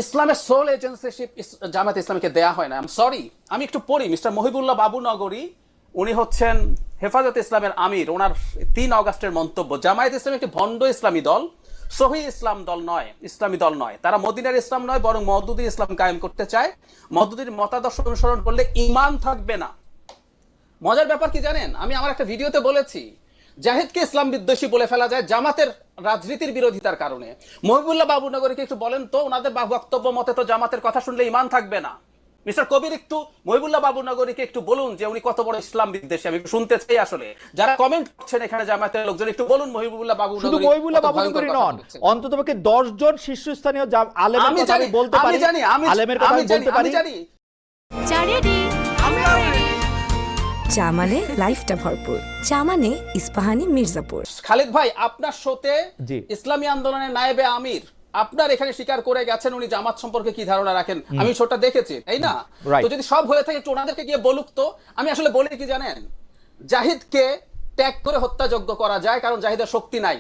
ইসলামের সোল এজেন্সিশিপ জামায়াত ইসলামীকে দেয়া হয় না। সরি, আমি একটু পড়ি। মিস্টার মহিবুল্লাহ বাবু নগরী, উনি হচ্ছেন হেফাজত ইসলামের আমির, ওনার 3 অগাস্টের মন্তব্য, জামায়াত ইসলামী একটি ভণ্ড ইসলামী দল, সহি ইসলাম দল নয়, ইসলামী দল নয়। তারা মদিনার ইসলাম নয়, বরং মওদুদি ইসলাম কায়েম করতে চায়। মওদুদির মতাদর্শ অনুসরণ করলে ঈমান থাকবে না। মজার ব্যাপার কি জানেন, আমি আমার একটা ভিডিওতে বলেছি জাহিদকে ইসলাম বিদ্বেষী বলে ফেলা যায় জামাতের রাজনীতির বিরোধিতার কারণে। মহিবুল্লাহ বাবুনগরীকে একটু বলেন তো, ওনাদের বক্তব্য মতে তো জামাতের কথা শুনলে ঈমান থাকবে না। মিস্টার কবির, একটু মহিবুল্লাহ বাবুনগরীকে একটু বলুন যে উনি কত বড় ইসলাম বিদ্বেষী। আমি শুনতে চাই আসলে যারা কমেন্ট করছেন এখানে জামাতের লোকজন, একটু বলুন মহিবুল্লাহ বাবুনগরী। শুধু মহিবুল্লাহ বাবুনগরী নন, অন্ততপক্ষে 10 জন শীর্ষস্থানীয় আলেমের কথা আমি বলতে পারি। আলেমের কথা আমি বলতে পারি। চা মানে লাইফটা ভরপুর, চা মানে ইস্পাহানি মির্জাপুর। খালিদ ভাই, আপনার শোতে ইসলামী আন্দোলনের নায়েবে আমির আপনার এখানে স্বীকার করে গেছেন উনি জামাত সম্পর্কে কি ধারণা রাখেন। আমি শোটা দেখেছি, তাই না? তো যদি সব হয়ে থাকে একটু ওনাদেরকে গিয়ে বলুক তো। আমি আসলে বলি কি জানেন, জাহিদকে ট্যাগ করে হত্যাযোগ্য করা যায়, কারণ জাহিদের শক্তি নাই,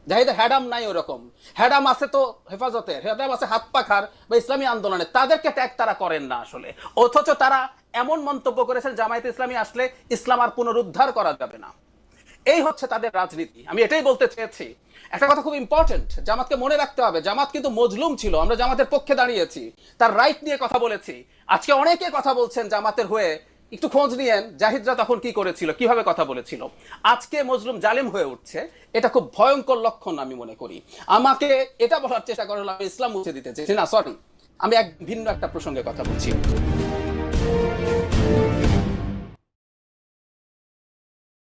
জাহিদের হ্যাডাম নাই। ওরকম হ্যাডাম আছে তো হেফাজতের, হ্যাডাম আছে হাত পাখার বা ইসলামী আন্দোলনে, তাদেরকে ট্যাগ তারা করেন না আসলে। অথচ তারা এমন মন্তব্য করেছেন জামায়াত ইসলামী আসলে ইসলাম আর পুনরুদ্ধার করা যাবে না। এই হচ্ছে তাদের রাজনীতি। আমি এটাই বলতে চেয়েছি। একটা কথা খুব ইম্পর্টেন্ট, জামাতকে মনে রাখতে হবে, জামাত কিন্তু মজলুম ছিল। আমরা জামাতের পক্ষে দাঁড়িয়েছি, তার রাইট নিয়ে কথা বলেছি। আজকে অনেকে কথা বলছেন জামাতের হয়ে, একটু খোঁজ নিয়েন জাহিদরা তখন কি করেছিল, কিভাবে কথা বলেছিল। আজকে মজলুম জালিম হয়ে উঠছে, এটা খুব ভয়ঙ্কর লক্ষণ আমি মনে করি। আমাকে এটা বলার চেষ্টা করা হলো আমি ইসলাম মুছে দিতে চেয়েছি না, সরি, আমি ভিন্ন একটা প্রসঙ্গে কথা বলছি।